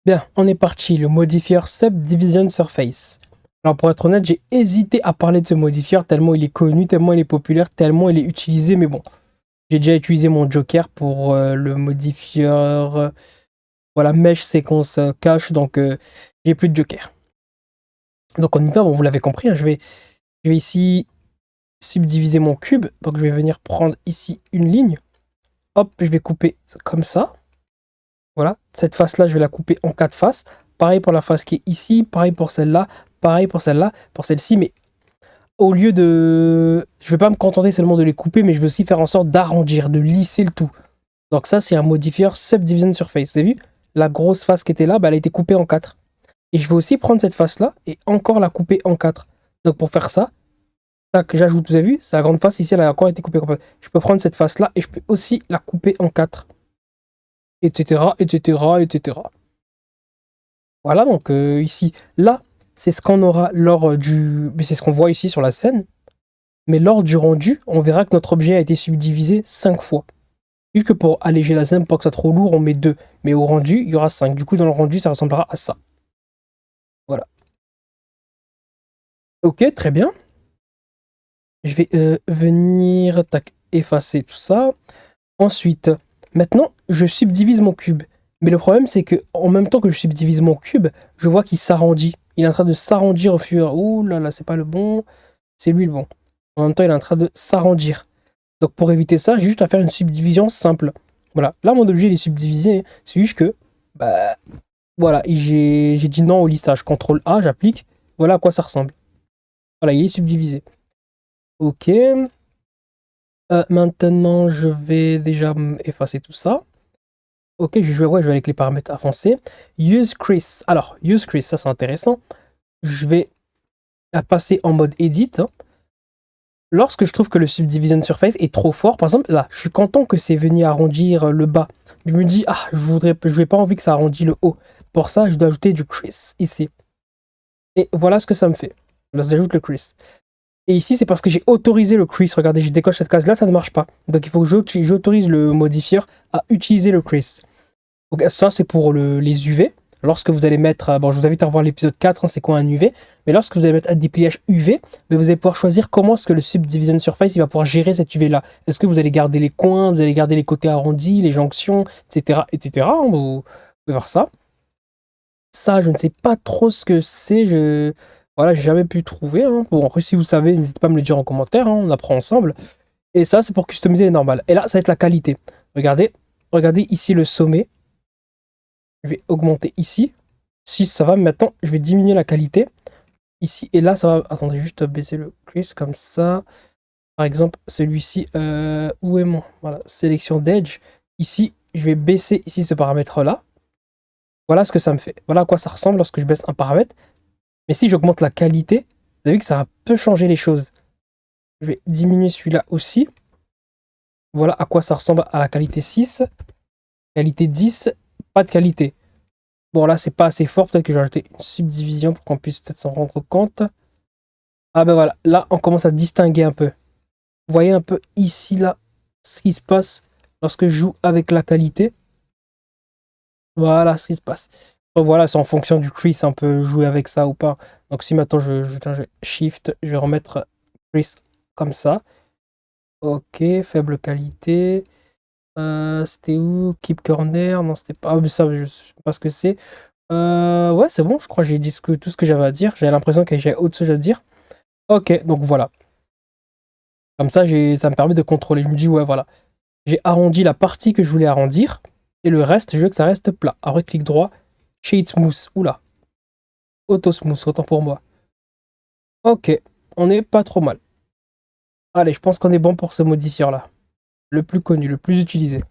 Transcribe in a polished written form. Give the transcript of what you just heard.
Bien, on est parti, le modifier Subdivision Surface. Alors pour être honnête, j'ai hésité à parler de ce modifier tellement il est connu, tellement il est populaire, tellement il est utilisé, mais bon, j'ai déjà utilisé mon joker pour le modifier, voilà, mesh séquence cache, donc j'ai plus de joker. Donc on y va, bon, vous l'avez compris, hein, je vais ici subdiviser mon cube, donc je vais venir prendre ici une ligne, hop, je vais couper comme ça. Voilà, cette face-là, je vais la couper en 4 faces. Pareil pour la face qui est ici, pareil pour celle-là, pareil pour celle-là, pour celle-ci, mais au lieu de... Je ne vais pas me contenter seulement de les couper, mais je veux aussi faire en sorte d'arrondir, de lisser le tout. Donc ça, c'est un modifier Subdivision Surface. Vous avez vu? La grosse face qui était là, bah, elle a été coupée en 4. Et je vais aussi prendre cette face-là et encore la couper en 4. Donc pour faire ça, tac, j'ajoute, vous avez vu? C'est la grande face, ici, elle a encore été coupée en 4. Je peux prendre cette face-là et je peux aussi la couper en 4. Etc, etc, etc. Voilà, donc ici, là, c'est ce qu'on aura lors du... Mais c'est ce qu'on voit ici sur la scène. Mais lors du rendu, on verra que notre objet a été subdivisé 5 fois. Juste que pour alléger la scène, pour que ça soit trop lourd, on met 2. Mais au rendu, il y aura 5. Du coup, dans le rendu, ça ressemblera à ça. Voilà. Ok, très bien. Je vais venir tac, effacer tout ça. Ensuite, maintenant, je subdivise mon cube. Mais le problème, c'est que en même temps que je subdivise mon cube, je vois qu'il s'arrondit. Il est en train de s'arrondir au fur. Ouh là là, c'est pas le bon. C'est lui le bon. En même temps, il est en train de s'arrondir. Donc pour éviter ça, j'ai juste à faire une subdivision simple. Voilà. Là, mon objet, il est subdivisé. C'est juste que, bah, voilà, j'ai dit non au listage. CTRL A, j'applique. Voilà à quoi ça ressemble. Voilà, il est subdivisé. Ok. Maintenant, je vais déjà effacer tout ça. Ok, je vais jouer avec les paramètres avancés. Use crease. Alors, use crease, ça c'est intéressant. Je vais la passer en mode edit. Hein. Lorsque je trouve que le subdivision surface est trop fort, par exemple, là, je suis content que c'est venu arrondir le bas. Je me dis, ah, je n'ai pas envie que ça arrondisse le haut. Pour ça, je dois ajouter du crease ici. Et voilà ce que ça me fait. Là, j'ajoute le crease. Et ici, c'est parce que j'ai autorisé le crease. Regardez, je décoche cette case-là, ça ne marche pas. Donc, il faut que j'autorise le modifier à utiliser le crease. Donc, ça, c'est pour les UV. Lorsque vous allez mettre, bon, je vous invite à revoir l'épisode 4, hein, c'est quoi un UV. Mais lorsque vous allez mettre un dépliage UV, mais vous allez pouvoir choisir comment est-ce que le Subdivision Surface il va pouvoir gérer cet UV-là. Est-ce que vous allez garder les coins, vous allez garder les côtés arrondis, les jonctions, etc. etc. Vous pouvez voir ça. Ça, je ne sais pas trop ce que c'est. Voilà, j'ai jamais pu trouver. Hein. Bon, après, si vous savez, n'hésitez pas à me le dire en commentaire. Hein, on apprend ensemble. Et ça, c'est pour customiser les normales. Et là, ça va être la qualité. Regardez, regardez ici le sommet. Je vais augmenter ici. Si ça va, maintenant, je vais diminuer la qualité. Ici et là, ça va. Attendez, juste baisser le crease comme ça. Par exemple, celui-ci, où est mon... Voilà, sélection d'edge. Ici, je vais baisser ici ce paramètre-là. Voilà ce que ça me fait. Voilà à quoi ça ressemble lorsque je baisse un paramètre. Mais si j'augmente la qualité, vous avez vu que ça va un peu changer les choses. Je vais diminuer celui-là aussi. Voilà à quoi ça ressemble à la qualité 6. Qualité 10, pas de qualité. Bon, là, c'est pas assez fort. Peut-être que je vais rajouter une subdivision pour qu'on puisse peut-être s'en rendre compte. Ah ben voilà, là, on commence à distinguer un peu. Vous voyez un peu ici, là, ce qui se passe lorsque je joue avec la qualité. Voilà ce qui se passe. Donc voilà, c'est en fonction du crease, on peut jouer avec ça ou pas. Donc si maintenant je shift, je vais remettre crease comme ça. Ok, faible qualité. C'était où? Keep corner? Non, c'était pas. Ah, mais ça, je sais pas ce que c'est. Ouais, c'est bon, je crois que j'ai dit tout ce que j'avais à dire. J'avais l'impression que j'avais autre chose à dire. Ok, donc voilà. Comme ça, ça me permet de contrôler. Je me dis, ouais, voilà. J'ai arrondi la partie que je voulais arrondir. Et le reste, je veux que ça reste plat. Après, clic droit, Shade Smooth. Oula. Auto Smooth, autant pour moi. Ok, on est pas trop mal. Allez, je pense qu'on est bon pour ce modifier là. Le plus connu, le plus utilisé.